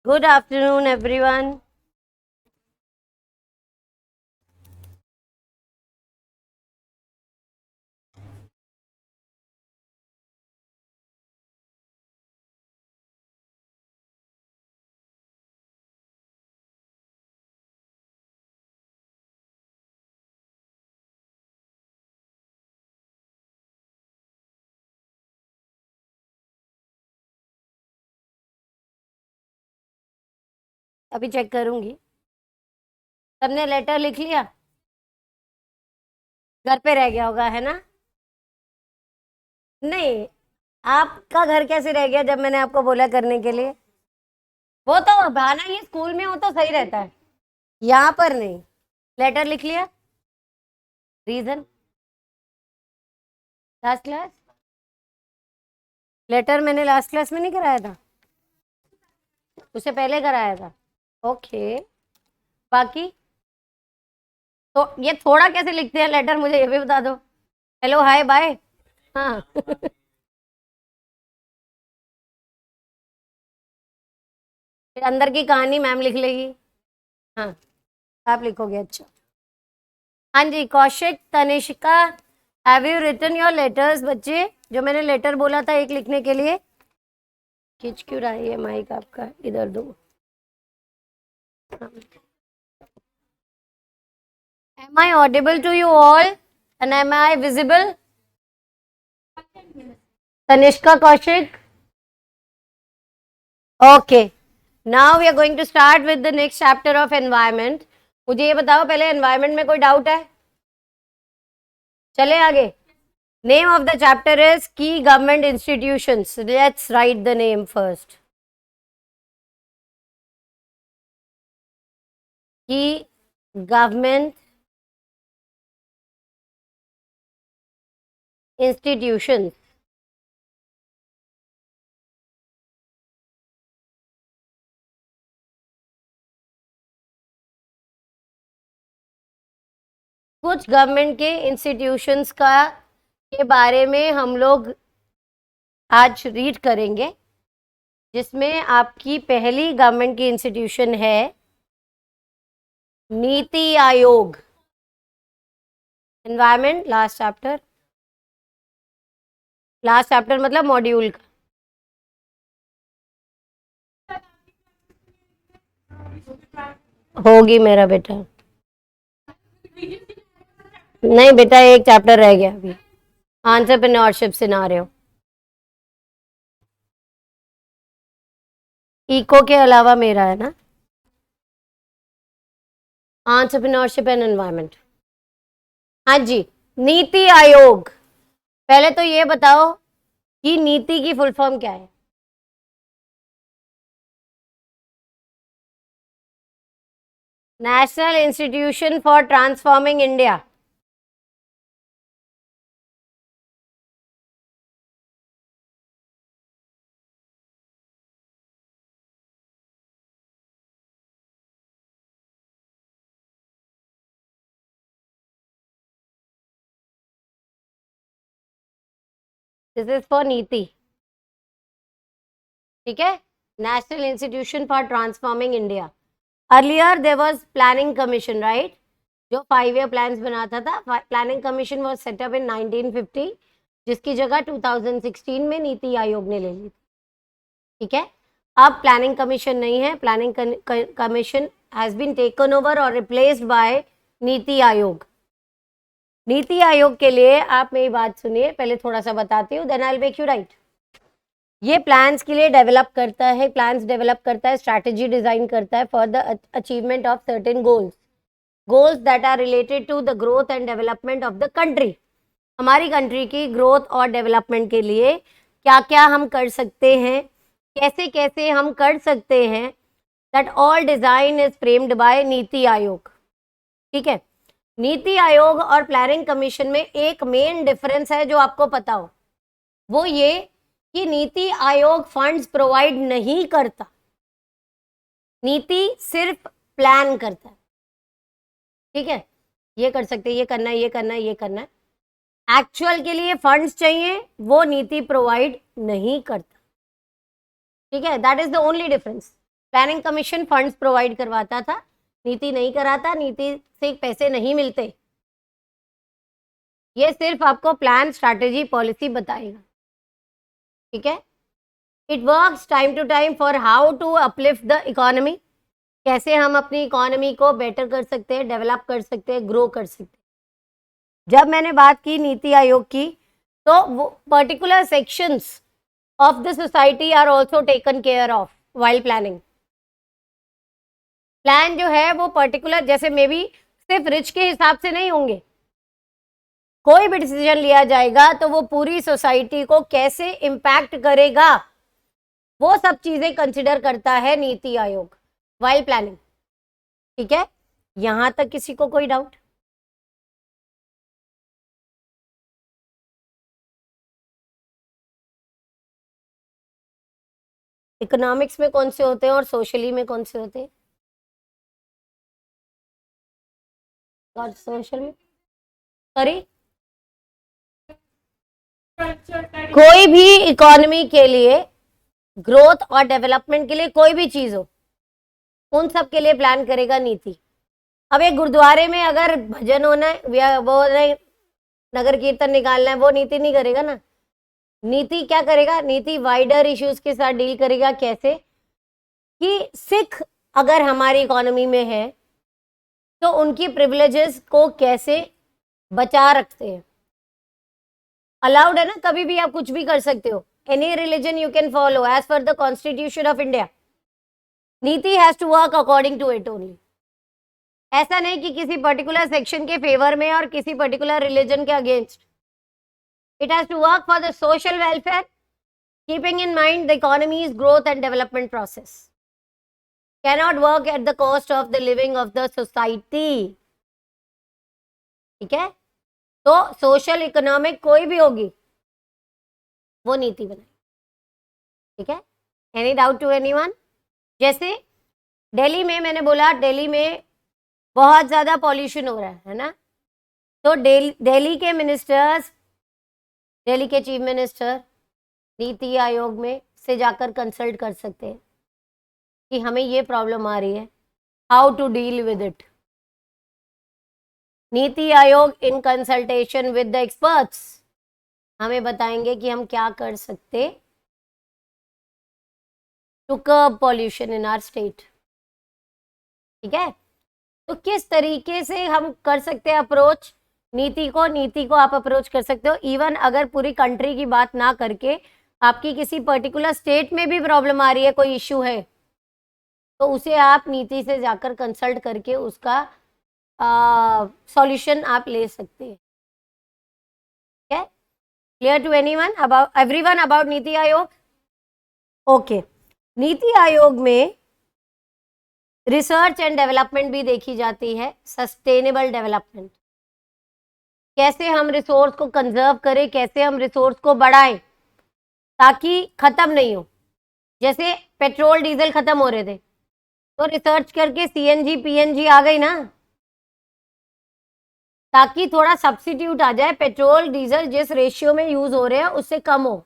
Good afternoon, everyone. अभी check करूंगी। सबने लेटर लिख लिया? घर पे रह गया होगा, है ना? नहीं, आपका घर कैसे रह गया जब मैंने आपको बोला करने के लिए? वो तो बहाना, ये स्कूल में हो तो सही रहता है, यहाँ पर नहीं। लेटर लिख लिया? रीजन? Last class? लेटर मैंने लास्ट क्लास में नहीं कराया था, उससे पहले कराया था। ओके। बाकी तो ये थोड़ा कैसे लिखते हैं लेटर, मुझे ये भी बता दो। हेलो, हाय, बाय। हाँ। फिर अंदर की कहानी मैम लिख लेगी। हाँ, आप लिखोगे, अच्छा। हाँ जी, Kaushik, Tanishka, have you written your letters बच्चे? जो मैंने लेटर बोला था एक लिखने के लिए। खींच क्यों रहा है ये माइक आपका? इधर दो। Am I audible to you all and am I visible? Tanishka, Kaushik, okay. Now we are going to start with the next chapter of environment. मुझे ये बताओ पहले, एनवायरमेंट में कोई डाउट है? चले आगे। Name of the chapter is Key Government Institutions. Let's write the name first. Key Government Institutions. कुछ गवर्नमेंट के इंस्टीट्यूशंस का के बारे में हम लोग आज रीड करेंगे, जिसमें आपकी पहली गवर्नमेंट की इंस्टीट्यूशन है NITI Aayog. Environment last chapter, last chapter मतलब मॉड्यूल का। होगी मेरा बेटा। नहीं बेटा, एक चैप्टर रह गया अभी, एंटरप्रेन्योरशिप सिनेरियो। इको के अलावा मेरा है ना, एंटरप्रेन्योरशिप एंड एनवायरनमेंट। हाँ जी, नीति आयोग। पहले तो ये बताओ कि नीति की फुल फॉर्म क्या है? National institution for transforming India. This is for Niti, ठीक है। National institution for transforming India. Earlier there was planning commission, right? जो 5 ईयर प्लान्स बनाता था। Planning commission was set up in 1950, जिसकी जगह 2016 में नीति आयोग ने ले ली, ठीक है। अब प्लानिंग कमीशन नहीं है, planning commission has been taken over और रिप्लेस्ड बाय नीति आयोग। नीति आयोग के लिए आप मेरी बात सुनिए, पहले थोड़ा सा बताती हूँ, then I will make you write. ये प्लान्स के लिए डेवलप करता है, प्लान्स डेवलप करता है, स्ट्रैटेजी डिजाइन करता है for the achievement of certain goals that are related to the growth and development of the country. हमारी कंट्री की ग्रोथ और डेवलपमेंट के लिए क्या क्या हम कर सकते हैं, कैसे कैसे हम कर सकते हैं, that all design is framed bye Niti आयोग, ठीक है। नीति आयोग और प्लानिंग कमीशन में एक मेन डिफरेंस है जो आपको पता हो, वो ये कि नीति आयोग फंड्स प्रोवाइड नहीं करता, नीति सिर्फ प्लान करता है, ठीक है। ये कर सकते, ये करना है, ये करना है, ये करना है। एक्चुअल के लिए फंड्स चाहिए, वो नीति प्रोवाइड नहीं करता, ठीक है। That is the only difference planning commission funds provide करवाता था, नीति नहीं कराता, नीति से पैसे नहीं मिलते। ये सिर्फ आपको प्लान, स्ट्रैटेजी, पॉलिसी बताएगा, ठीक है। It works time to time for how to uplift the economy, कैसे हम अपनी इकोनॉमी को बेटर कर सकते हैं, डेवलप कर सकते हैं, ग्रो कर सकते हैं। जब मैंने बात की नीति आयोग की, तो वो particular sections of the society are also taken care of while planning. Plan जो है वो पर्टिकुलर, जैसे मे बी सिर्फ रिच के हिसाब से नहीं होंगे, कोई भी डिसीजन लिया जाएगा तो वो पूरी सोसाइटी को कैसे इम्पैक्ट करेगा, वो सब चीजें कंसिडर करता है नीति आयोग वाइल प्लानिंग, ठीक है। यहां तक किसी को कोई डाउट? इकोनॉमिक्स में कौन से होते हैं और सोशली में कौन से होते हैं? और सोशल में, सॉरी, कोई भी इकोनॉमी के लिए, ग्रोथ और डेवलपमेंट के लिए, कोई भी चीज हो, उन सब के लिए प्लान करेगा नीति। अब एक गुरुद्वारे में अगर भजन होना है, वो नगर कीर्तन निकालना है, वो नीति नहीं करेगा ना। नीति क्या करेगा? नीति वाइडर इश्यूज के साथ डील करेगा। कैसे कि सिख अगर हमारी इकोनॉमी में है तो उनकी प्रिविलेजेस को कैसे बचा रखते हैं। अलाउड है ना, कभी भी आप कुछ भी कर सकते हो, any religion you can follow as per the constitution of India. Niti has to work according to it only. ऐसा नहीं कि किसी पर्टिकुलर सेक्शन के फेवर में और किसी पर्टिकुलर रिलीजन के against. It has to work for the social welfare, keeping in mind the economy's growth and development process. Cannot work at the cost of the living of the society, ठीक है। तो social economic कोई भी होगी, वो नीति बनाए, ठीक है। Any doubt to anyone? जैसे दिल्ली में, मैंने बोला दिल्ली में बहुत ज्यादा पॉल्यूशन हो रहा है ना, तो दिल्ली के मिनिस्टर्स, दिल्ली के चीफ मिनिस्टर नीति आयोग में से जाकर कंसल्ट कर सकते हैं कि हमें ये प्रॉब्लम आ रही है, how to deal with it. Niti Aayog in consultation with the experts हमें बताएंगे कि हम क्या कर सकते to curb pollution in our state, ठीक है। तो किस तरीके से हम कर सकते हैं अप्रोच नीति को आप अप्रोच कर सकते हो। इवन अगर पूरी कंट्री की बात ना करके आपकी किसी पर्टिकुलर स्टेट में भी प्रॉब्लम आ रही है, कोई इश्यू है, तो उसे आप नीति से जाकर कंसल्ट करके उसका सॉल्यूशन आप ले सकते हैं, ठीक है। Clear to everyone about NITI Aayog? Okay. NITI Aayog में रिसर्च एंड डेवलपमेंट भी देखी जाती है, सस्टेनेबल डेवलपमेंट। कैसे हम रिसोर्स को कंजर्व करें, कैसे हम रिसोर्स को बढ़ाएं ताकि खत्म नहीं हो। जैसे पेट्रोल डीजल खत्म हो रहे थे, तो रिसर्च करके सीएनजी पीएनजी आ गई ना, ताकि थोड़ा सब्स्टिट्यूट आ जाए, पेट्रोल डीजल जिस रेशियो में यूज हो रहे हैं उससे कम हो।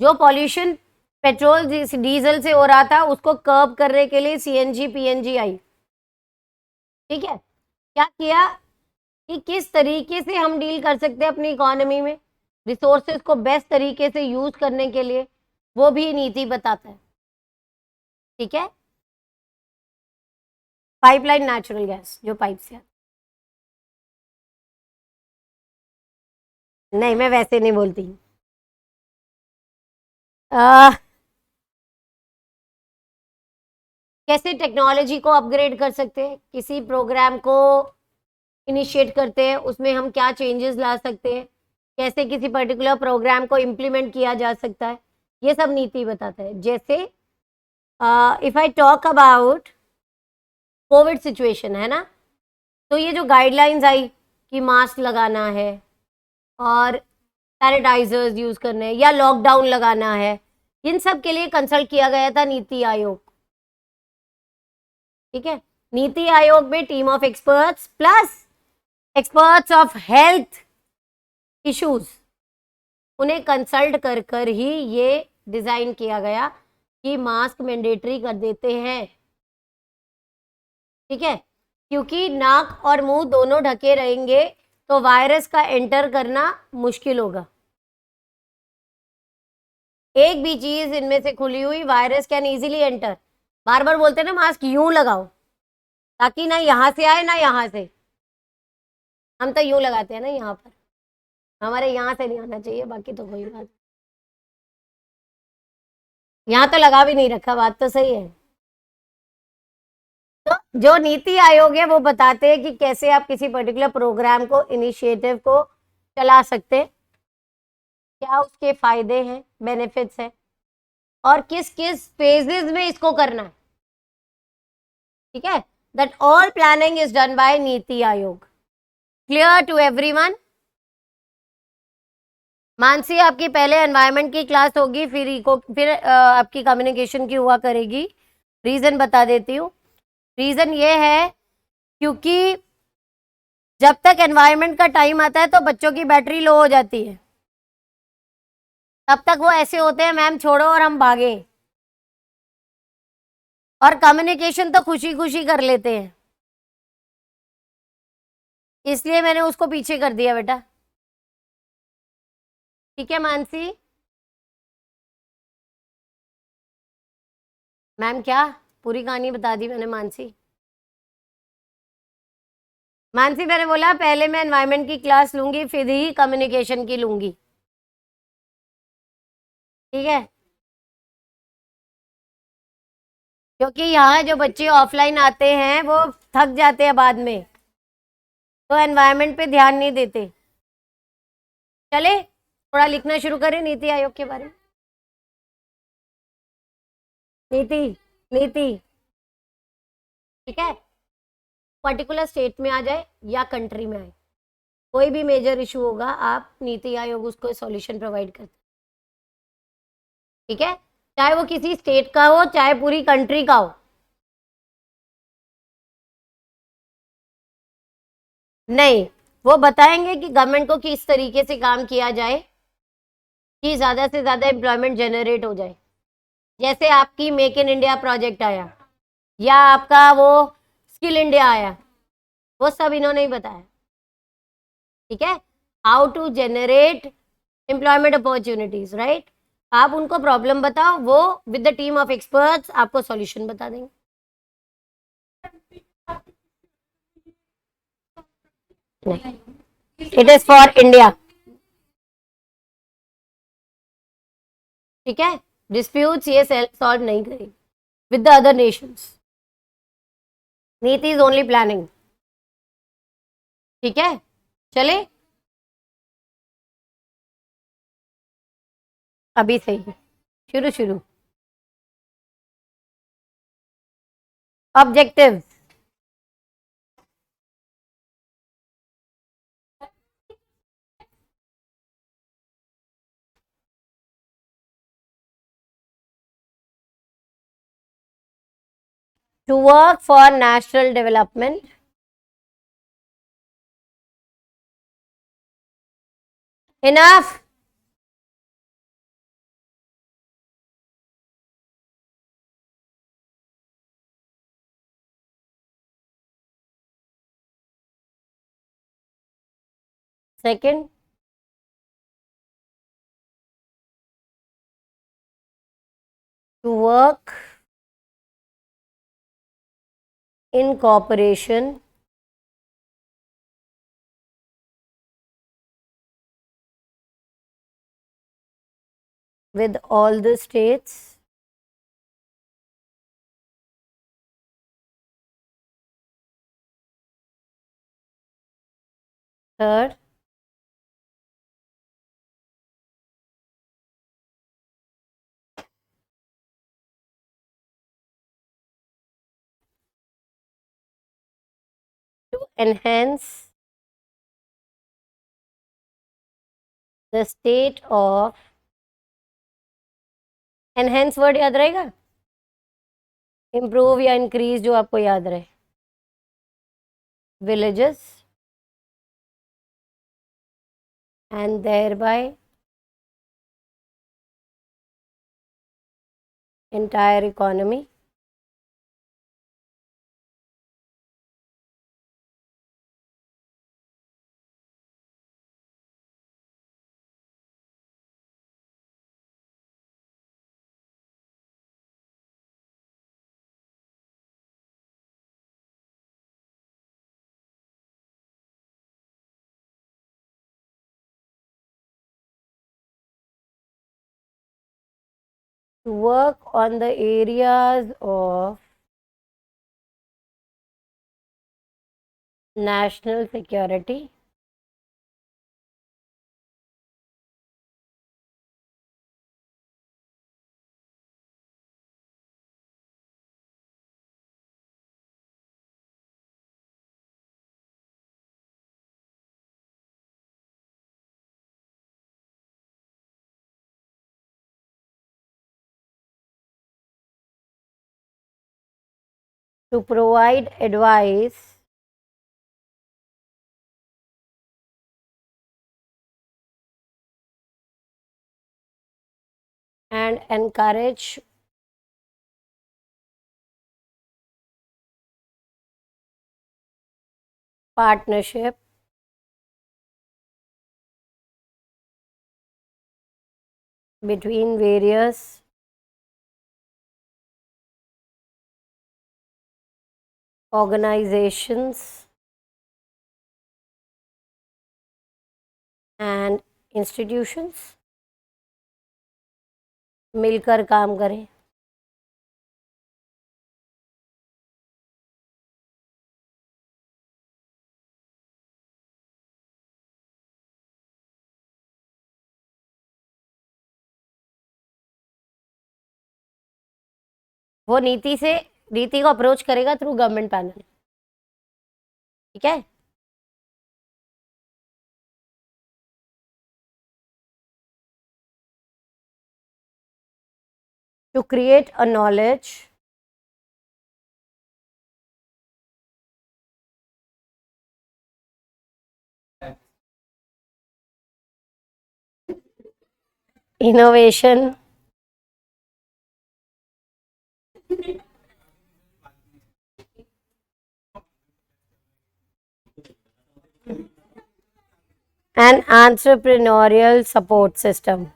जो पॉल्यूशन पेट्रोल डीजल से हो रहा था उसको कर्ब करने के लिए सीएनजी पीएनजी आई, ठीक है। क्या किया कि किस तरीके से हम डील कर सकते हैं अपनी इकोनॉमी में रिसोर्सेज को बेस्ट तरीके से यूज करने के लिए, वो भी नीति बताता है, ठीक है। पाइपलाइन नेचुरल गैस जो पाइप से आता, नहीं मैं वैसे नहीं बोलती। कैसे टेक्नोलॉजी को अपग्रेड कर सकते हैं, किसी प्रोग्राम को इनिशिएट करते हैं उसमें हम क्या चेंजेस ला सकते हैं, कैसे किसी पर्टिकुलर प्रोग्राम को इम्प्लीमेंट किया जा सकता है, ये सब नीति बताता है। जैसे if I talk about Covid situation है ना, तो ये जो गाइडलाइंस आई कि मास्क लगाना है और सैनिटाइजर्स यूज करने हैं या लॉकडाउन लगाना है, इन सब के लिए कंसल्ट किया गया था नीति आयोग, ठीक है। नीति आयोग में team of experts plus experts of health issues, उन्हें कंसल्ट कर कर ही ये डिजाइन किया गया कि मास्क मैंडेटरी कर देते हैं, ठीक है, क्योंकि नाक और मुंह दोनों ढके रहेंगे तो वायरस का एंटर करना मुश्किल होगा। एक भी चीज इनमें से खुली हुई, वायरस कैन इजीली एंटर। बार बार बोलते हैं ना मास्क यूं लगाओ, ताकि ना यहां से आए ना यहां से। हम तो यूं लगाते हैं ना यहाँ पर, हमारे यहाँ से नहीं आना चाहिए, बाकी तो कोई बात। यहाँ तो लगा भी नहीं रखा, बात तो सही है। तो जो नीति आयोग है वो बताते हैं कि कैसे आप किसी पर्टिकुलर प्रोग्राम को, इनिशिएटिव को चला सकते हैं, क्या उसके फायदे हैं, बेनिफिट्स हैं, और किस किस फेजेस में इसको करना है, ठीक है। That all planning is done by Niti आयोग। Clear to everyone? मानसी, आपकी पहले एनवायरनमेंट की क्लास होगी, फिर इको, फिर आपकी कम्युनिकेशन की हुआ करेगी। रीजन बता देती हूँ। रीजन ये है क्योंकि जब तक एनवायरनमेंट का टाइम आता है तो बच्चों की बैटरी लो हो जाती है, तब तक वो ऐसे होते हैं मैम छोड़ो और हम भागे, और कम्युनिकेशन तो खुशी खुशी कर लेते हैं, इसलिए मैंने उसको पीछे कर दिया बेटा। ठीक है मानसी? मैम क्या पूरी कहानी बता दी मैंने मानसी? मानसी मैंने बोला पहले मैं एनवायरनमेंट की क्लास लूंगी, फिर ही कम्युनिकेशन की लूंगी, ठीक है। क्योंकि यहाँ जो बच्चे ऑफलाइन आते हैं वो थक जाते हैं बाद में, तो एनवायरनमेंट पे ध्यान नहीं देते। चले थोड़ा लिखना शुरू करें नीति आयोग के बारे में। नीति, नीति, ठीक है। पर्टिकुलर स्टेट में आ जाए या कंट्री में आए, कोई भी मेजर इशू होगा, आप नीति आयोग उसको सॉल्यूशन प्रोवाइड करते हैं, ठीक है। चाहे वो किसी स्टेट का हो, चाहे पूरी कंट्री का हो। नहीं, वो बताएंगे कि गवर्नमेंट को किस तरीके से काम किया जाए कि ज्यादा से ज्यादा एम्प्लॉयमेंट जनरेट हो जाए। जैसे आपकी मेक इन इंडिया प्रोजेक्ट आया, या आपका वो स्किल इंडिया आया, वो सब इन्होंने ही बताया, ठीक है। How to generate employment opportunities, right. आप उनको प्रॉब्लम बताओ, वो with the team of experts आपको सॉल्यूशन बता देंगे। नहीं, इट इज फॉर इंडिया, ठीक है। डिस्प्यूट्स ये सॉल्व नहीं करेगी विद द अदर नेशंस। नीति इज ओनली प्लानिंग, ठीक है। चले अभी सही है, शुरू शुरू। Objective, to work for national development, enough, second, to work in cooperation with all the states third, to enhance the state of, enhance word याद रहेगा, improve या increase जो आपको याद रहे, villages and thereby entire economy. To work on the areas of national security, to provide advice and encourage partnership between various organizations and institutions, मिलकर काम करें. वो नीति को अप्रोच करेगा थ्रू गवर्नमेंट पैनल. ठीक है. To create a knowledge innovation and entrepreneurial support system.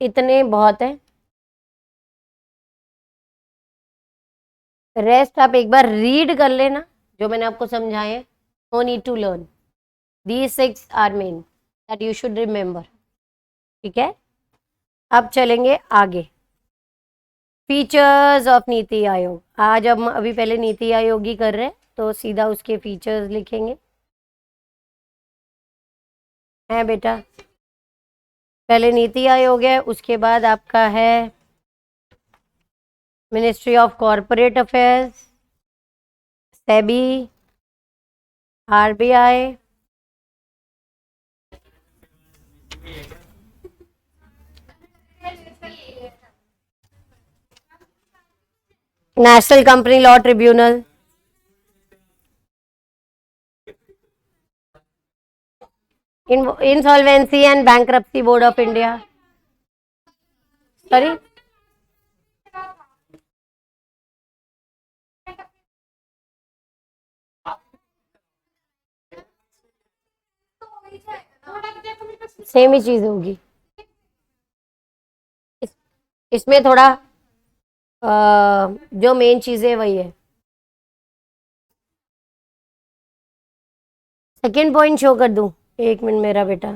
इतने बहुत है. रेस्ट आप एक बार रीड कर लेना जो मैंने आपको समझाए. No need to learn. These 6 are main that you should remember. ठीक है. अब चलेंगे आगे. Features of NITI Aayog. आज हम अभी पहले नीति आयोग ही कर रहे हैं तो सीधा उसके फीचर्स लिखेंगे. है बेटा. पहले नीति आयोग है, उसके बाद आपका है ministry of corporate affairs, SEBI, RBI, national company law tribunal, insolvency and bankruptcy board of India. Sorry, same ही चीज होगी. इसमें थोड़ा जो मेन चीज है वही है. सेकेंड पॉइंट शो कर दूं. एक मिनट मेरा बेटा.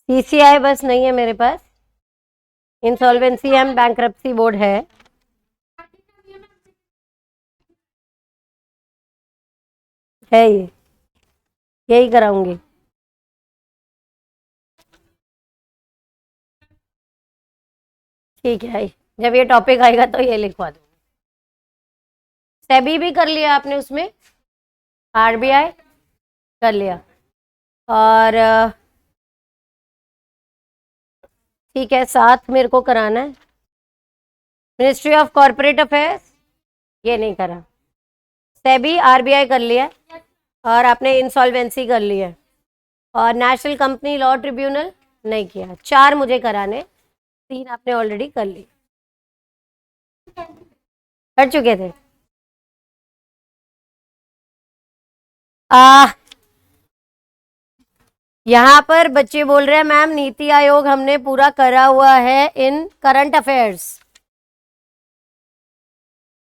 सीसीआई बस नहीं है मेरे पास. इंसॉल्वेंसी एंड बैंक्रप्सी बोर्ड है। ये यही कराऊंगी। ठीक है, जब ये टॉपिक आएगा तो ये लिखवा दूंगी। सेबी भी कर लिया आपने उसमें, आरबीआई कर लिया, और ठीक है, साथ मेरे को कराना है मिनिस्ट्री ऑफ कॉर्पोरेट अफेयर्स, ये नहीं करा। सेबी आरबीआई कर लिया, और आपने इंसॉल्वेंसी कर लिया, और नेशनल कंपनी लॉ ट्रिब्यूनल नहीं किया। 4 मुझे कराने, 3 आपने ऑलरेडी कर ली, कर चुके थे। यहाँ पर बच्चे बोल रहे हैं मैम नीति आयोग हमने पूरा करा हुआ है इन करंट अफेयर्स,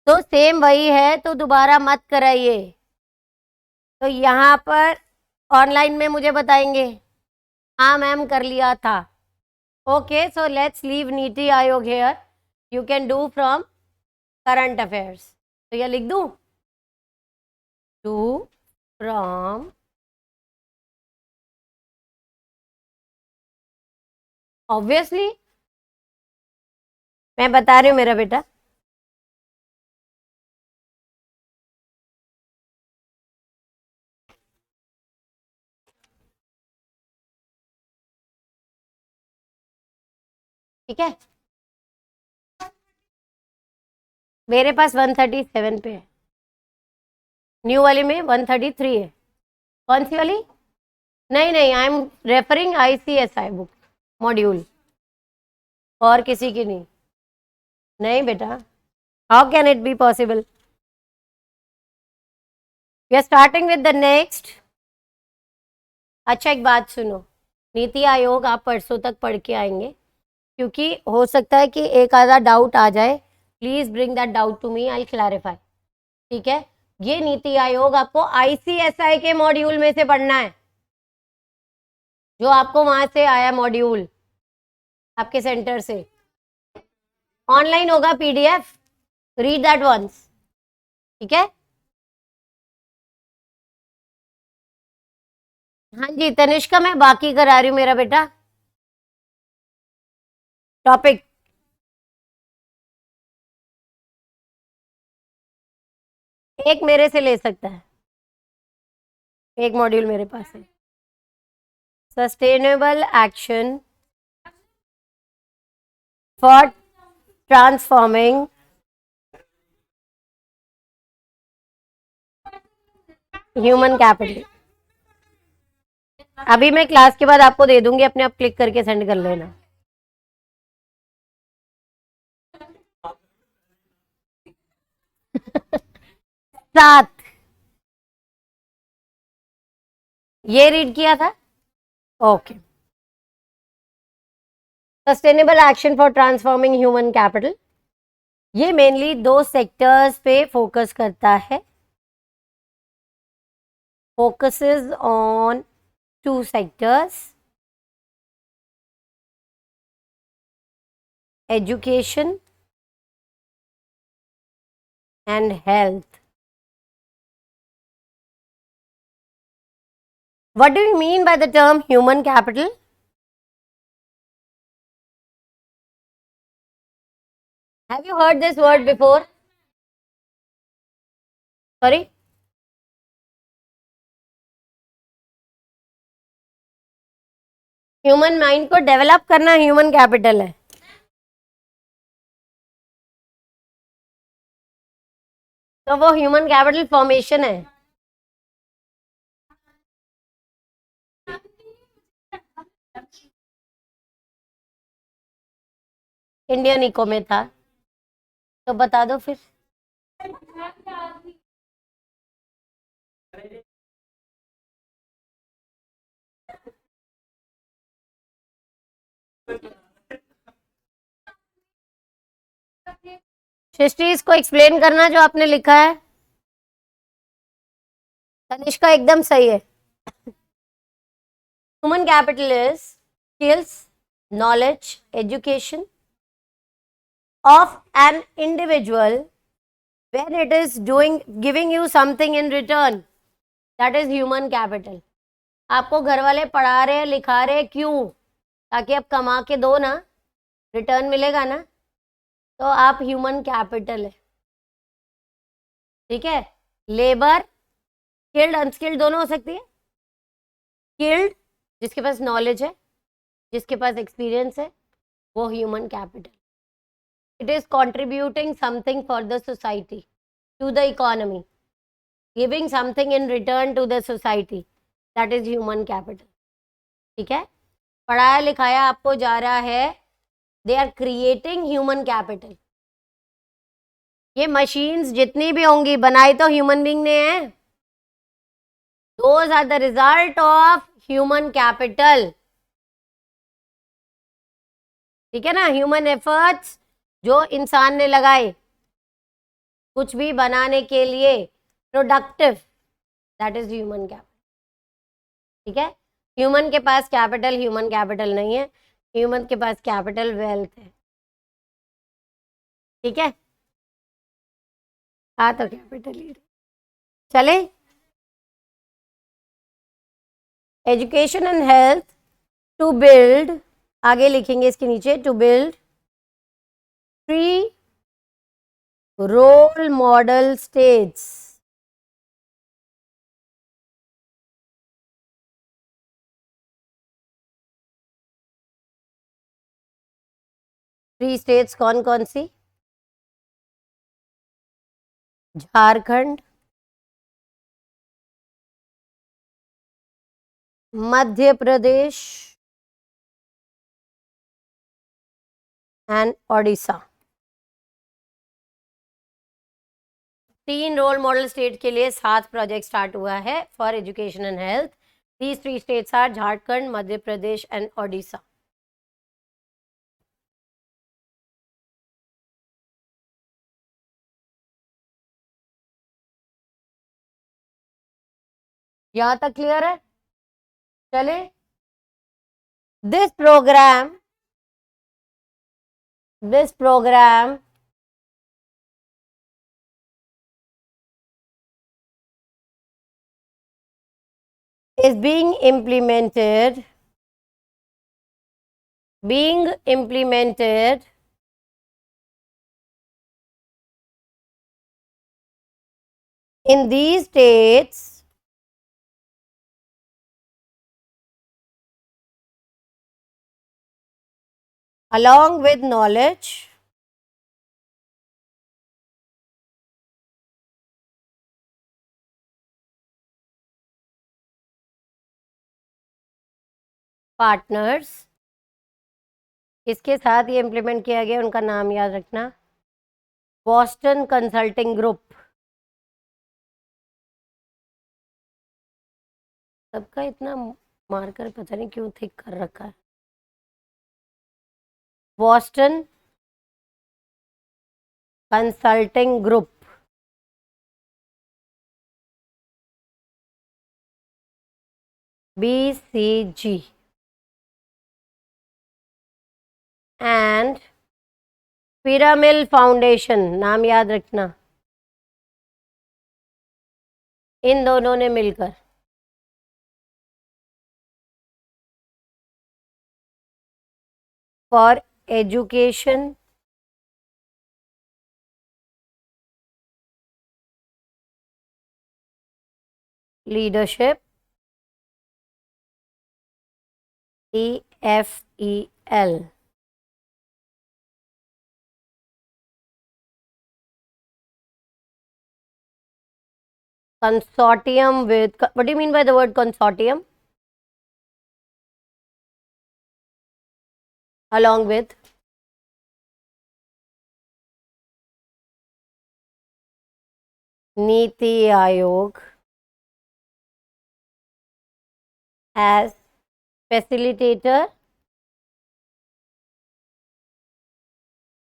तो सेम वही है, तो दोबारा मत कराइए। तो यहाँ पर ऑनलाइन में मुझे बताएंगे, हाँ मैम कर लिया था। Okay, so let's leave Niti Aayog here, you can do from current affairs. तो यह लिख दूं, डू फ्रॉम ऑब्वियसली, मैं बता रही हूँ मेरा बेटा। ठीक है, मेरे पास 137 पे है, न्यू वाली में 133 है। कौन सी वाली? नहीं नहीं, I am referring ICSI book module, और किसी की नहीं। नहीं बेटा, how can it be possible? We are starting with the next. अच्छा एक बात सुनो, नीति आयोग आप परसों तक पढ़ के आएंगे, क्योंकि हो सकता है कि एक आधा डाउट आ जाए। Please bring that doubt to me, I clarify. ठीक है, ये नीति आयोग आपको ICSI के मॉड्यूल में से पढ़ना है, जो आपको वहां से आया मॉड्यूल, आपके सेंटर से ऑनलाइन होगा PDF, रीड दैट वंस। ठीक है, हाँ जी तनिष्का, मैं बाकी करा रही हूँ मेरा बेटा टॉपिक। एक मेरे से ले सकता है, एक मॉड्यूल मेरे पास है, sustainable action for transforming human capital. अभी मैं क्लास के बाद आपको दे दूंगी, अपने आप क्लिक करके सेंड कर लेना। सात, ये रीड किया था। Okay, sustainable action for transforming human capital, ये मेनली 2 सेक्टर्स पे फोकस करता है, focuses on 2 sectors, education and health. What do you mean by the term human capital? Have you heard this word before? Sorry? Human mind को develop करना human capital है। तो वो human capital formation है। Indian eco में था, तो बता दो फिर। सृष्टि इसको एक्सप्लेन करना जो आपने लिखा है। तनिष्का एकदम सही है। Human capital is skills, knowledge, education of an individual when it is giving you something in return, that is human capital. आपको घर वाले पढ़ा रहे लिखा रहे क्यों? ताकि आप कमा के दो ना, रिटर्न मिलेगा ना, तो आप ह्यूमन कैपिटल है, ठीक है। लेबर स्किल्ड अनस्किल्ड दोनों हो सकती है। स्किल्ड जिसके पास नॉलेज है, जिसके पास एक्सपीरियंस है, वो human capital. It is contributing something for the society, to the economy, giving something in return to the society, that is human capital, ठीक है। पढ़ाया लिखाया आपको जा रहा है, they are creating human capital. ये मशीन्स जितनी भी होंगी बनाई तो ह्यूमन बीइंग ने है, those are the result of human capital, ठीक है ना। ह्यूमन एफर्ट्स जो इंसान ने लगाए कुछ भी बनाने के लिए, productive, that is human capital, ठीक है। ह्यूमन के पास कैपिटल ह्यूमन कैपिटल नहीं है, ह्यूमन के पास कैपिटल वेल्थ है, ठीक है। हाँ तो कैपिटल ही चले। Education and health to build, आगे लिखेंगे इसके नीचे, to build 3 role model states, three states कौन कौन सी? Jharkhand, Madhya Pradesh and Odisha. 3 role model state के लिए 7 प्रोजेक्ट स्टार्ट हुआ है for education and health. These 3 states are Jharkhand, Madhya Pradesh and Odisha. यहां तक क्लियर है? चले। This program is being implemented in these states along with knowledge, partners. किसके साथ ये इम्प्लीमेंट किया गया उनका नाम याद रखना, बॉस्टन कंसल्टिंग ग्रुप। सबका इतना मार्कर पता नहीं क्यों थिक कर रखा है। Boston consulting group, BCG, and Piramal foundation, नाम याद रखना, इन दोनों ने मिलकर for education leadership, EFEL, consortium with, what do you mean by the word consortium? Along with Niti Aayog as facilitator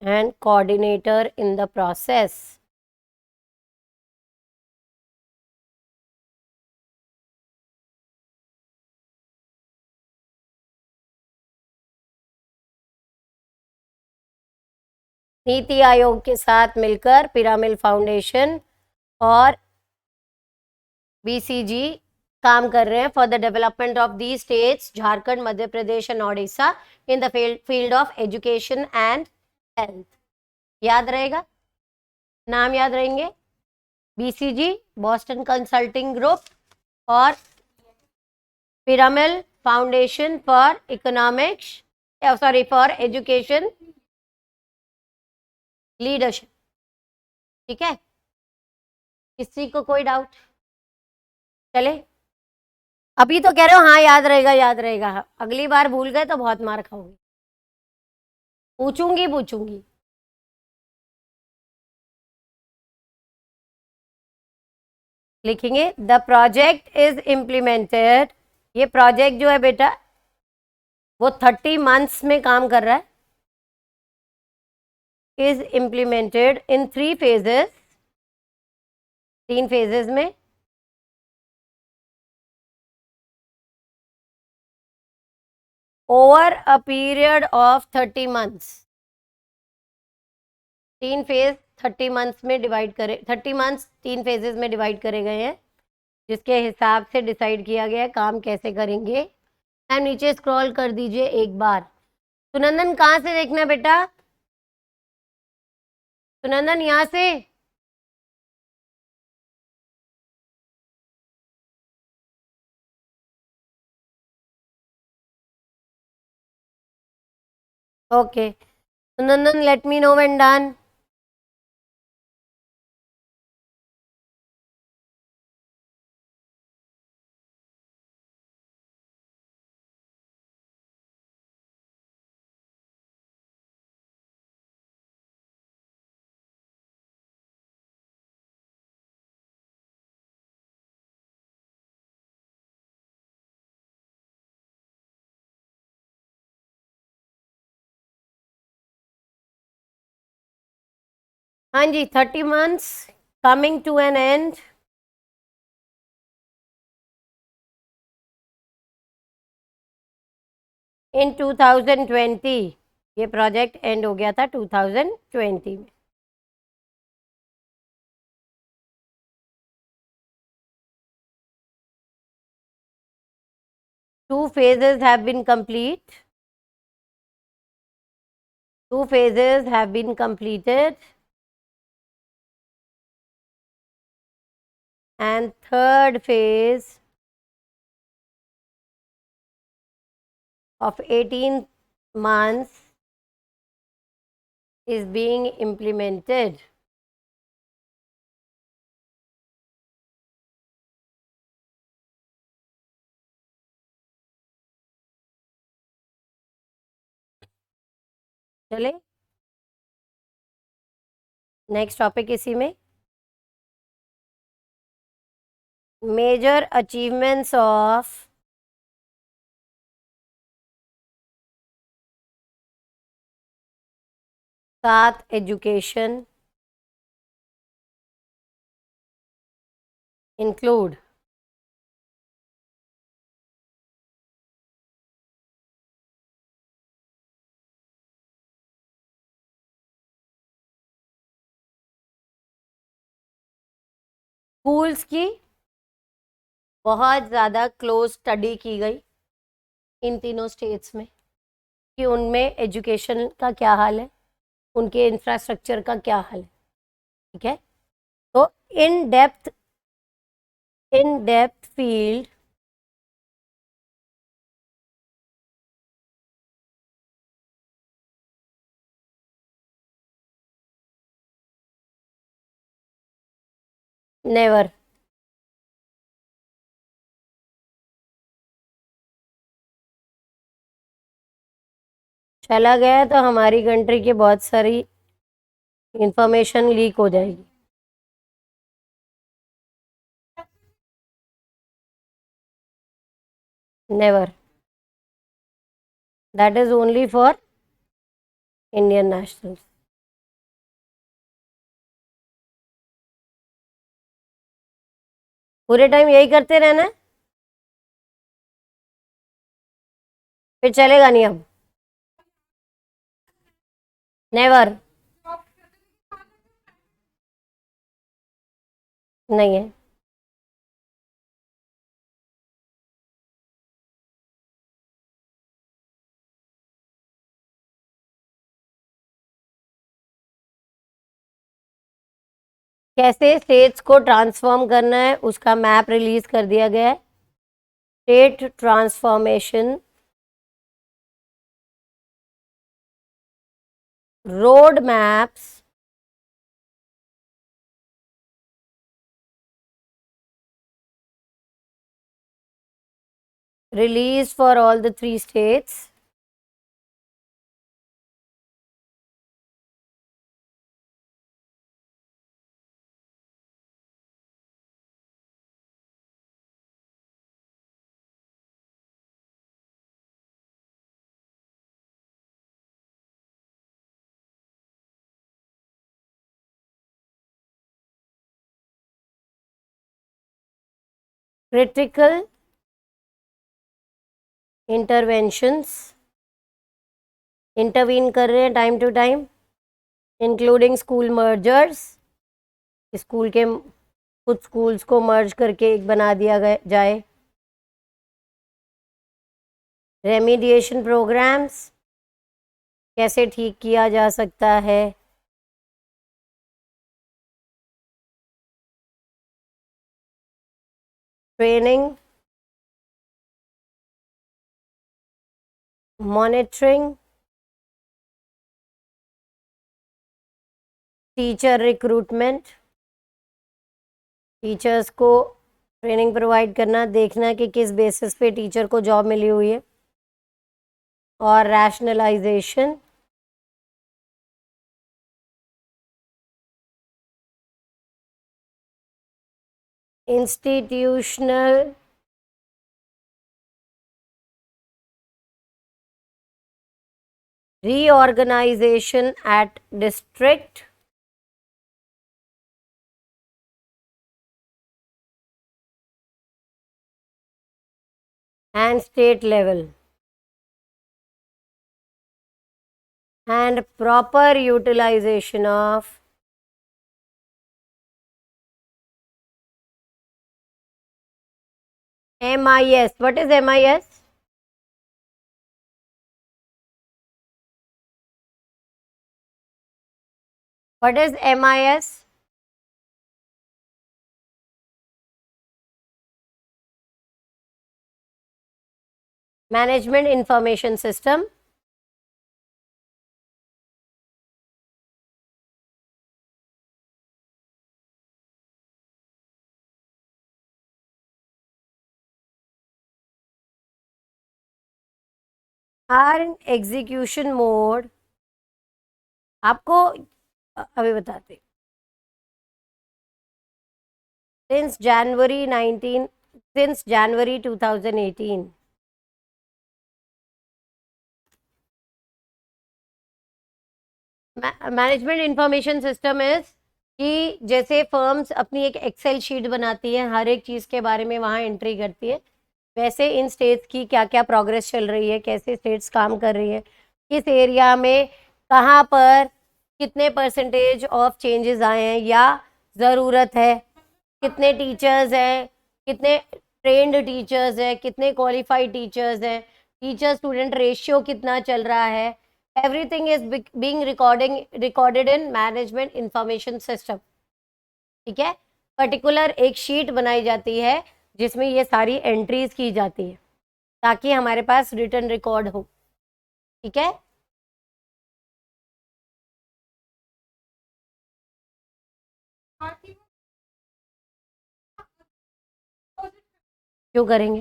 and coordinator in the process. NITI Aayog के साथ मिलकर Piramal foundation और बीसीजी काम कर रहे हैं for the development of the states Jharkhand, Madhya Pradesh and Odisha in the field of education and health. याद रहेगा, नाम याद रहेंगे, बीसीजी बॉस्टन कंसल्टिंग ग्रुप और Piramal foundation for economics, sorry for education leadership. ठीक है, किसी को कोई डाउट? चले, अभी तो कह रहे हो हाँ याद रहेगा याद रहेगा, अगली बार भूल गए तो बहुत मार खाओगे। पूछूंगी पूछूंगी। लिखेंगे द प्रोजेक्ट इज इम्प्लीमेंटेड। ये प्रोजेक्ट जो है बेटा वो 30 मंथ्स में काम कर रहा है। Is implemented in 3 phases, 3 phases में। Over a period of 30 months. 3 phase 30 months में डिवाइड करे, 30 मंथ्स 3 फेजेस में डिवाइड करे गए हैं, जिसके हिसाब से डिसाइड किया गया है काम कैसे करेंगे। एंड नीचे स्क्रॉल कर दीजिए एक बार। सुनंदन कहाँ से देखना है बेटा? सुनंदन यहाँ से। Okay Sunandan, let me know when done. हाँ जी, 30 months coming to an end. In 2020 ये प्रोजेक्ट एंड हो गया था 2020 में। Two phases have been complete. 2 phases have been completed. And third phase of 18 months is being implemented. चले next topic इसी में, मेजर अचीवमेंट्स ऑफ साथ एजुकेशन include स्कूल्स की बहुत ज़्यादा क्लोज स्टडी की गई इन तीनों स्टेट्स में कि उनमें एजुकेशन का क्या हाल है, उनके इंफ्रास्ट्रक्चर का क्या हाल है। ठीक है, तो इन डेप्थ फील्ड नेवर। चला गया तो हमारी कंट्री की बहुत सारी इंफॉर्मेशन लीक हो जाएगी। Never, that is only for Indian nationals. पूरे टाइम यही करते रहना है, फिर चलेगा नहीं अब। नेवर। नहीं है। कैसे स्टेट्स को ट्रांसफॉर्म करना है उसका मैप रिलीज कर दिया गया है। State transformation road maps released for all the three states. Critical interventions intervene कर रहे हैं time to time, including school mergers, school के कुछ स्कूल्स को मर्ज करके एक बना दिया जाए। रेमीडिएशन प्रोग्राम्स, कैसे ठीक किया जा सकता है। Training, monitoring, teacher recruitment, teachers को ट्रेनिंग प्रोवाइड करना, देखना कि किस बेसिस पे टीचर को जॉब मिली हुई है। और rationalisation, institutional reorganization at district and state level, and proper utilization of MIS. What is MIS? What is MIS? Management Information System. Are in execution mode. आपको अभी बताते, since January 2018 management information system is कि जैसे firms अपनी एक Excel sheet बनाती है, हर एक चीज़ के बारे में वहाँ एंट्री करती है, वैसे इन स्टेट्स की क्या क्या प्रोग्रेस चल रही है, कैसे स्टेट्स काम कर रही है, किस एरिया में कहाँ पर कितने परसेंटेज ऑफ चेंजेस आए हैं या ज़रूरत है, कितने टीचर्स हैं, कितने ट्रेंड टीचर्स हैं, कितने क्वालिफाइड टीचर्स हैं, टीचर स्टूडेंट रेशियो कितना चल रहा है। Everything is being recorded in management information system. ठीक है, पर्टिकुलर एक शीट बनाई जाती है जिसमें ये सारी एंट्रीज की जाती है ताकि हमारे पास रिटन रिकॉर्ड हो। ठीक है, क्यों करेंगे,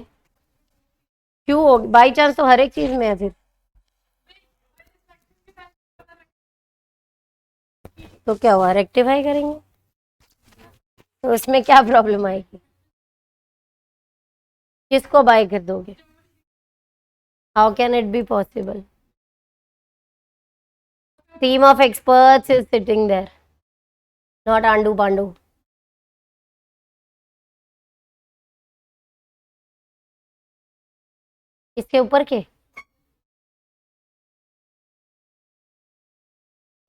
क्यों हो, बाई चांस तो हर एक चीज में है फिर तो क्या हुआ, रेक्टिफाई करेंगे, तो उसमें क्या प्रॉब्लम आएगी, किसको बाय कर दोगे, how can it be possible. Team of experts is sitting there, not आंडू पांडू। इसके ऊपर के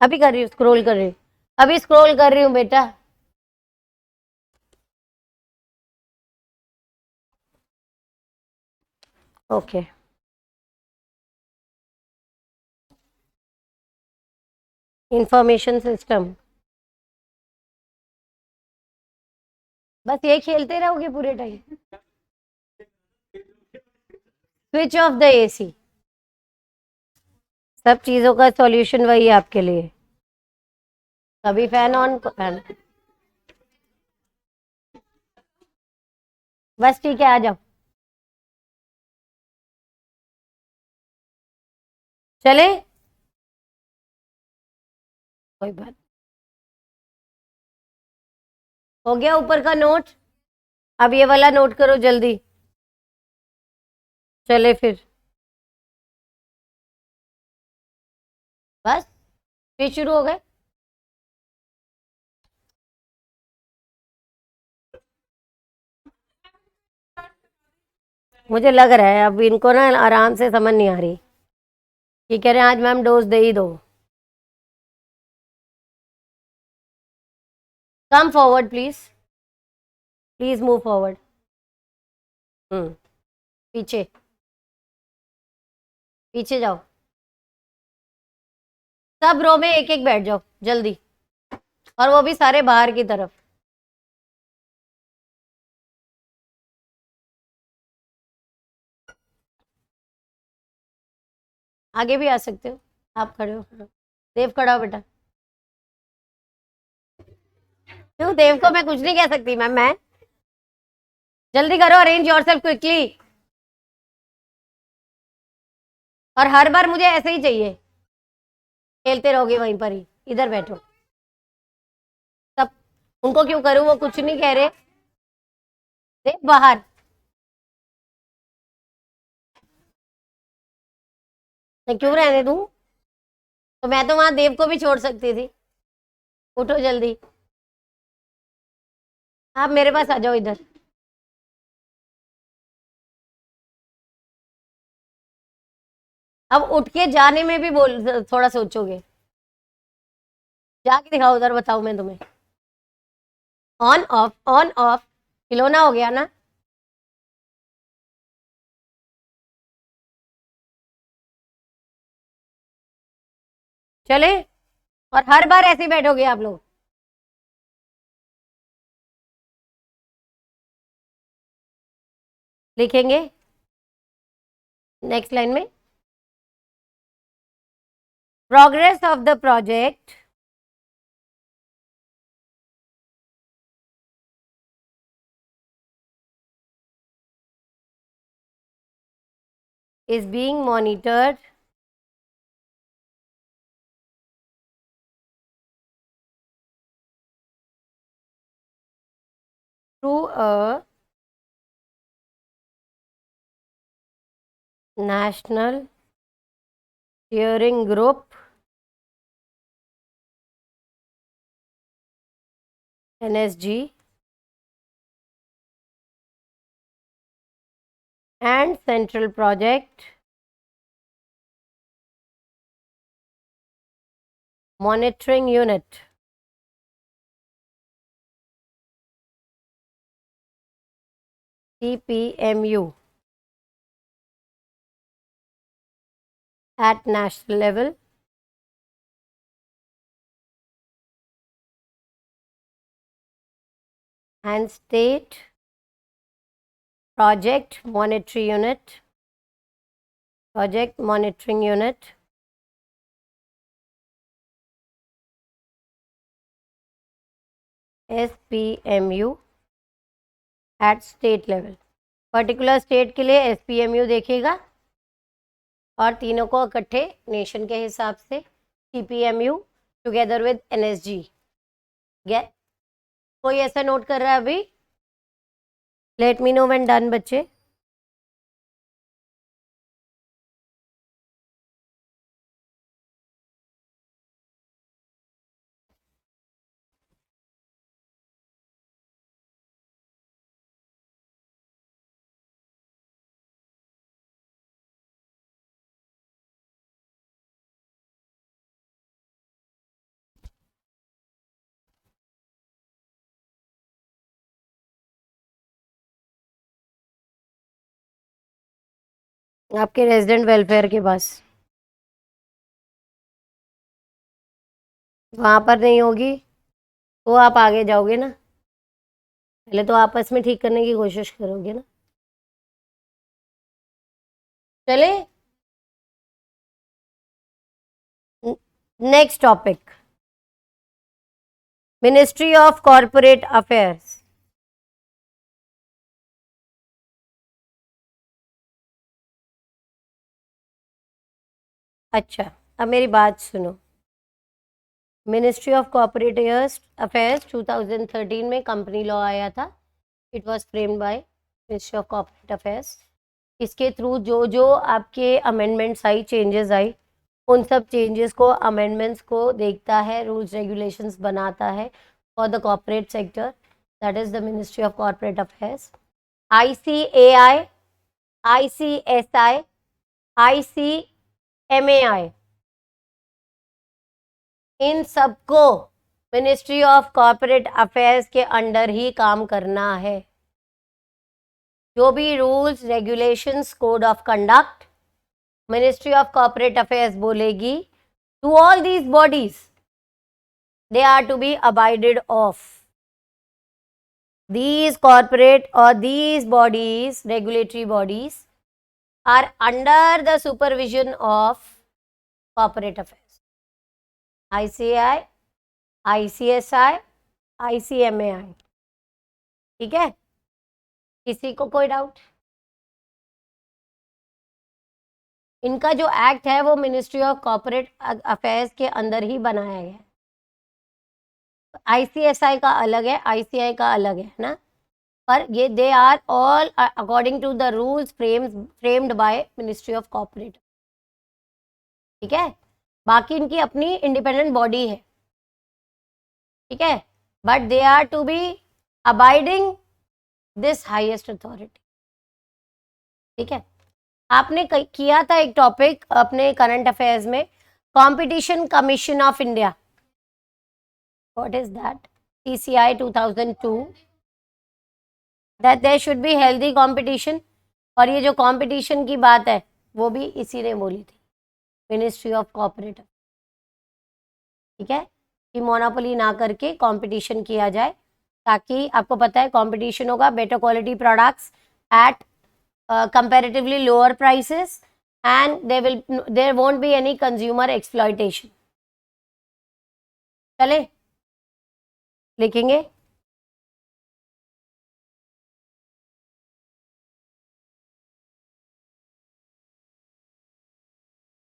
अभी कर रही हूँ, स्क्रॉल कर रही हूँ, अभी स्क्रॉल कर रही हूँ बेटा। Okay, information system. बस ये खेलते रहोगे पूरे time. Switch off the AC. सब चीजों का सॉल्यूशन वही है आपके लिए। कभी फैन ऑन, फैन। बस ठीक है, आ जाओ। चले, कोई बात। हो गया ऊपर का नोट। अब ये वाला नोट करो जल्दी। चले फिर। बस फिर शुरू हो गए। मुझे लग रहा है अब इनको ना आराम से समझ नहीं आ रही। ये कह रहे हैं आज मैम डोज दे ही दो। Come forward please, please move forward. Hmm, पीछे, पीछे जाओ। सब रो में एक एक बैठ जाओ जल्दी, और वो भी सारे बाहर की तरफ। आगे भी आ सकते हो, आप खड़े हो। देव खड़ा हो बेटा। क्यों, देव को मैं कुछ नहीं कह सकती मैम मैं। जल्दी करो, अरेंज योरसेल्फ क्विकली। और हर बार मुझे ऐसे ही चाहिए। खेलते रहोगे वहीं पर ही, इधर बैठो। सब, उनको क्यों करूं, वो कुछ नहीं कह रहे। देव बाहर। मैं क्यों रहने दूं, तो मैं तो वहां देव को भी छोड़ सकती थी। उठो जल्दी, आप मेरे पास आ जाओ इधर। अब उठ के जाने में भी बोल, थोड़ा सोचोगे। जाके दिखाओ उधर, बताओ मैं तुम्हें। On off, on off. खिलौना हो गया ना। चले, और हर बार ऐसे ही बैठोगे आप लोग। लिखेंगे नेक्स्ट लाइन में, progress of the project is being monitored through a national steering group NSG and central project monitoring unit CPMU at national level and state project monitoring unit SPMU at state level। Particular state के लिए SPMU देखेगा, और तीनों को इकट्ठे nation के हिसाब से CPMU together with NSG। Get, कोई ऐसा नोट कर रहा है अभी? Let me know when done बच्चे। आपके रेजिडेंट वेलफेयर के पास, वहां पर नहीं होगी तो आप आगे जाओगे ना, पहले तो आपस में ठीक करने की कोशिश करोगे ना। चले, next topic, ministry of corporate affairs. अच्छा, अब मेरी बात सुनो। मिनिस्ट्री ऑफ कॉरपोरेट अफेयर्स 2013 में कंपनी लॉ आया था। It was framed by ministry of corporate affairs. इसके थ्रू जो जो आपके अमेंडमेंट्स आई, चेंजेस आई, उन सब चेंजेस को, अमेंडमेंट्स को देखता है, रूल्स रेगुलेशंस बनाता है for the corporate sector, that is the ministry of corporate affairs. ICAI, ICSI, ICMAI, इन सबको मिनिस्ट्री ऑफ कॉर्पोरेट अफेयर्स के अंडर ही काम करना है। जो भी rules regulations, code of conduct ministry of corporate affairs बोलेगी, to all these bodies they are to be abided of. These corporate or these bodies, regulatory bodies, are under the supervision of corporate affairs. ICAI, ICSI, ICMAI. ठीक है, किसी को कोई doubt? इनका जो act है वो मिनिस्ट्री ऑफ कॉर्पोरेट अफेयर्स के अंदर ही बनाया गया है। ICSI का अलग है, ICI का अलग है ना, पर ये they are all according to the rules framed by ministry of corporate. ठीक है, बाकी इनकी अपनी इंडिपेंडेंट बॉडी है। ठीक है, but they are to be abiding this highest authority. ठीक है, आपने किया था एक टॉपिक अपने करंट अफेयर्स में, competition commission of India, what is that? CCI 2002, that there should be healthy competition. और ये जो कंपटीशन की बात है वो भी इसी ने बोली थी, मिनिस्ट्री ऑफ कॉर्पोरेट। ठीक है, कि मोनोपोली ना करके कंपटीशन किया जाए, ताकि आपको पता है कंपटीशन होगा, better quality products at comparatively lower prices, and there won't be any consumer exploitation. चले लिखेंगे,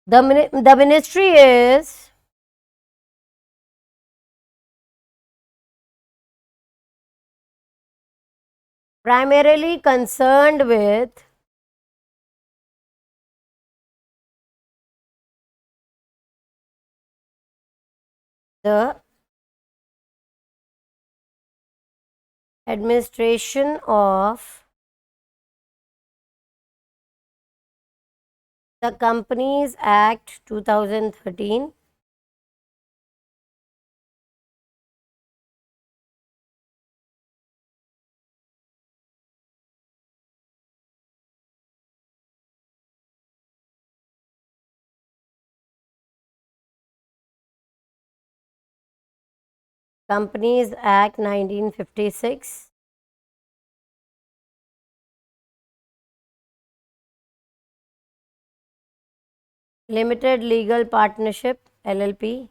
the ministry is primarily concerned with the administration of the Companies Act 2013, Companies Act 1956, Limited Legal Partnership LLP,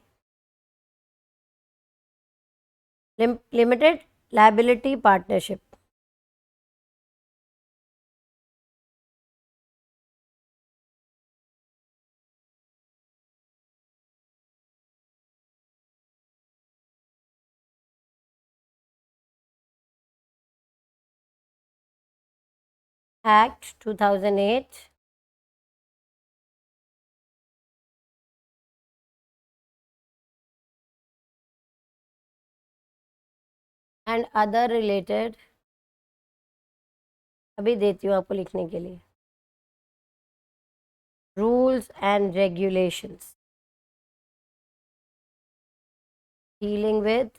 Limited Liability Partnership, Act 2008, and other related, अभी देती हूँ आपको लिखने के लिए, rules and regulations dealing with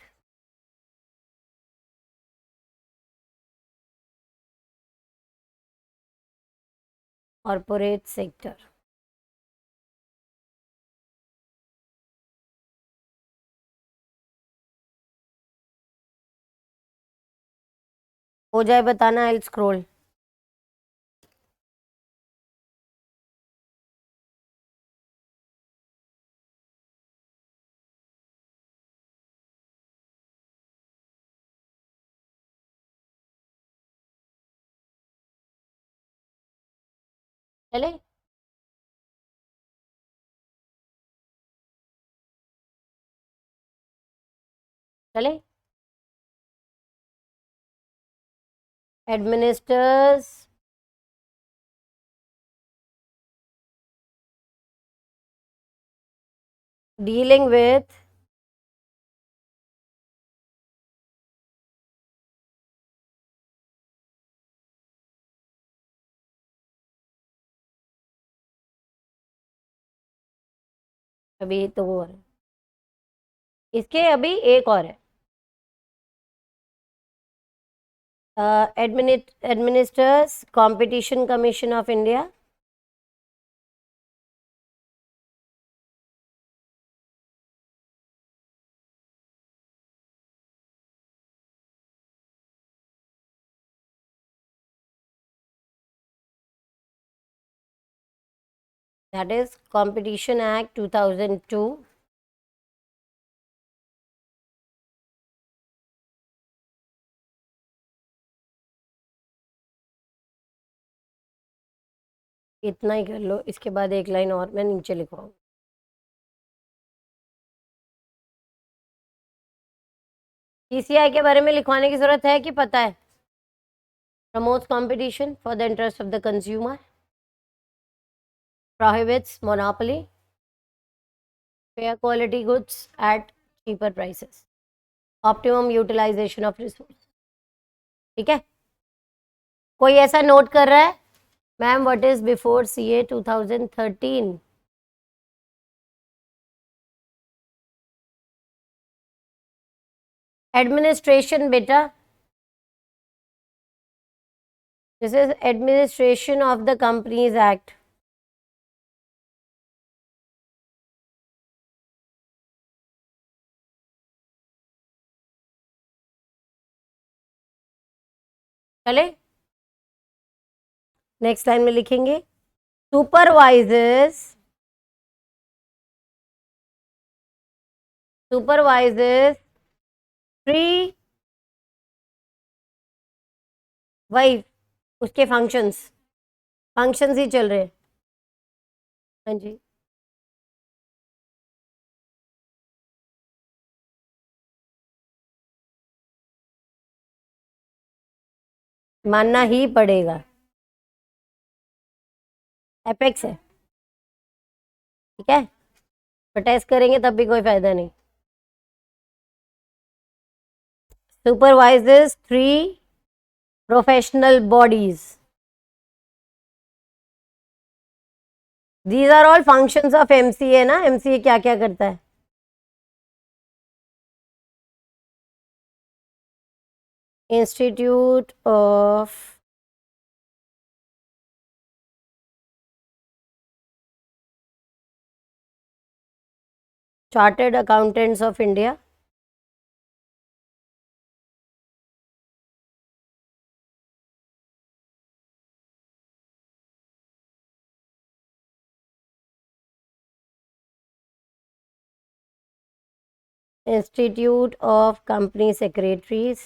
corporate sector. हो जाए बताना, आई स्क्रॉल। चले, चले। एडमिनिस्टर्स डीलिंग विथ अभी तो वो है, इसके अभी एक और है। Administers competition commission of India. That is competition act 2002। इतना ही कर लो, इसके बाद एक लाइन और मैं नीचे लिखवाऊंगी। पीसीआई के बारे में लिखवाने की जरूरत है कि पता है? Promotes competition for the interest of the consumer, prohibits monopoly, fair quality goods at cheaper prices, optimum utilization of resources। ठीक है, कोई ऐसा नोट कर रहा है? Ma'am, what is before CA 2013? Administration बेटा, this is administration of the companies act. चले, next line में लिखेंगे सुपरवाइजर्स फ्री, वही उसके फंक्शंस ही चल रहे हैं। हाँ जी, मानना ही पड़ेगा, एपेक्स है। ठीक है, प्रोटेस्ट करेंगे तब भी कोई फायदा नहीं। Supervisors three professional bodies, these are all functions of MCA ना। एमसीए क्या क्या करता है? Institute of chartered accountants of India, institute of company secretaries,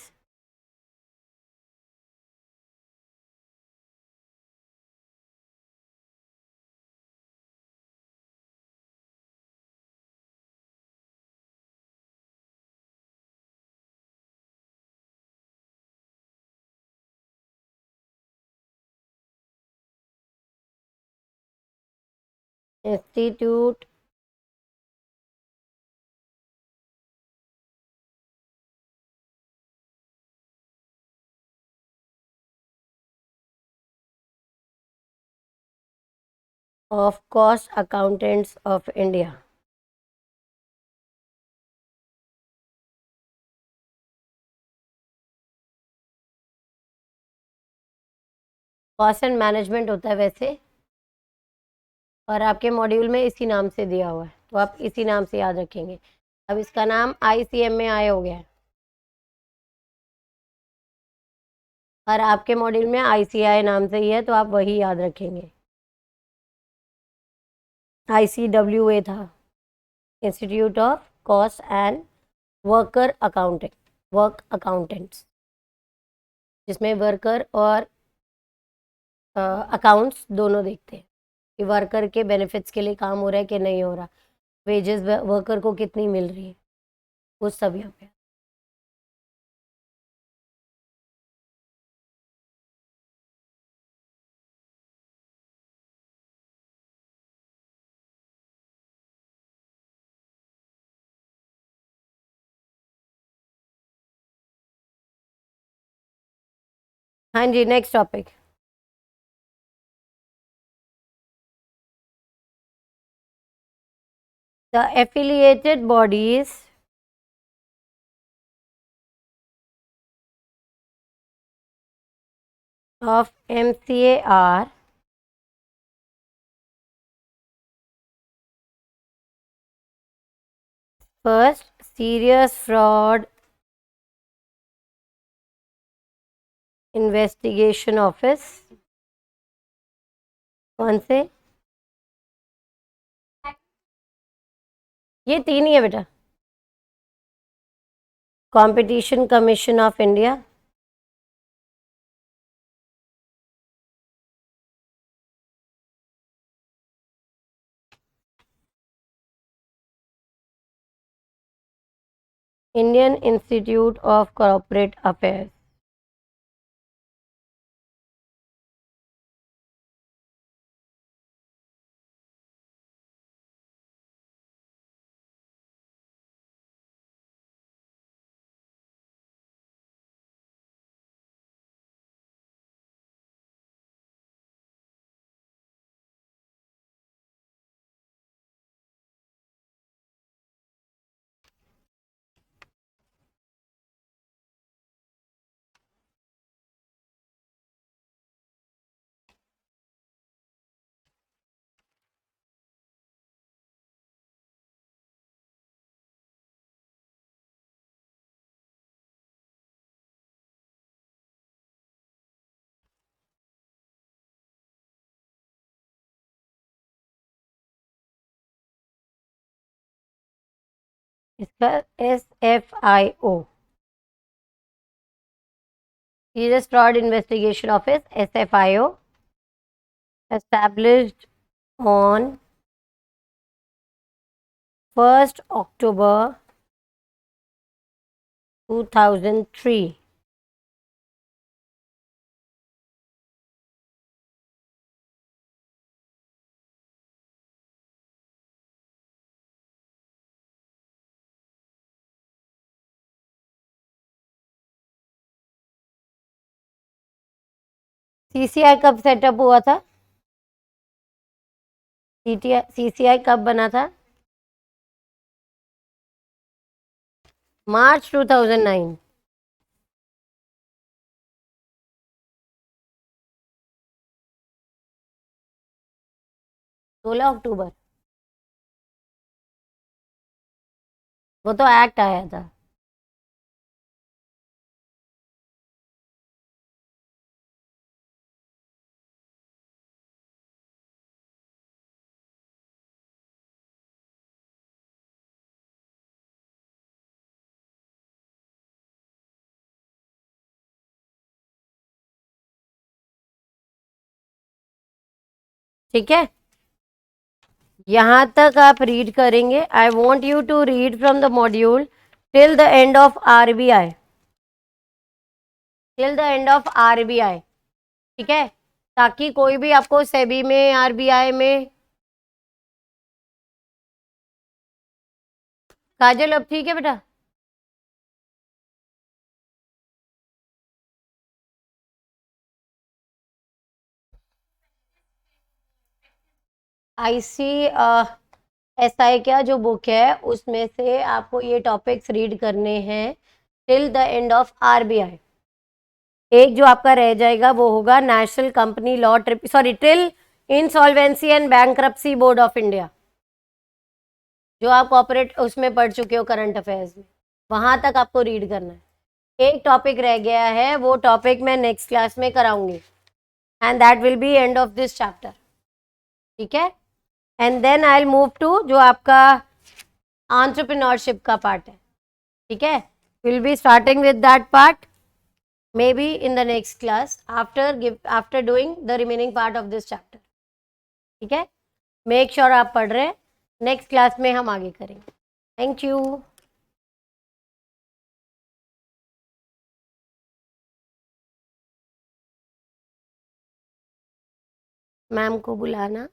institute of cost accountants of India. Cost and management होता है वैसे, और आपके मॉड्यूल में इसी नाम से दिया हुआ है, तो आप इसी नाम से याद रखेंगे। अब इसका नाम ICMAI हो गया है, और आपके मॉड्यूल में ICAI नाम से ही है, तो आप वही याद रखेंगे। ICWA था, institute of cost and work accountants, जिसमें वर्कर और अकाउंट्स दोनों देखते हैं कि वर्कर के बेनिफिट्स के लिए काम हो रहा है कि नहीं हो रहा, वेजेस वर्कर को कितनी मिल रही है, वो सब यहाँ पे। हाँ जी, next topic. The affiliated bodies of MCA are first, serious fraud investigation office। कौन से? ये तीन ही है बेटा। Competition commission of India, Indian institute of corporate affairs. इसका SFIO, Serious Fraud Investigation Office, SFIO, established on 1st October 2003। CCI कब setup हुआ था? CCI कब बना था? मार्च 2009। 16 अक्टूबर, वो तो एक्ट आया था। ठीक है, यहां तक आप रीड करेंगे। I want you to read from the module till the end of RBI, till the end of RBI, ठीक है, ताकि कोई भी आपको सेबी में, RBI में। काजल अब ठीक है बेटा? ICSI क्या जो बुक है उसमें से आपको ये टॉपिक्स रीड करने हैं till the end of RBI। एक जो आपका रह जाएगा वो होगा national company law, sorry, till insolvency and bankruptcy board of India, जो आप कॉर्पोरेट उसमें पढ़ चुके हो करंट अफेयर्स में, वहां तक आपको रीड करना है। एक टॉपिक रह गया है, वो टॉपिक मैं नेक्स्ट क्लास में कराऊंगी, and that will be end of this chapter, ठीक है। And then I will move to जो आपका एंटरप्रेन्योरशिप का पार्ट है, ठीक है। Will be starting with that part maybe in the next class after doing the remaining part of this chapter, ठीक है। मेक श्योर आप पढ़ रहे हैं, नेक्स्ट क्लास में हम आगे करेंगे। Thank you. मैम को बुलाना।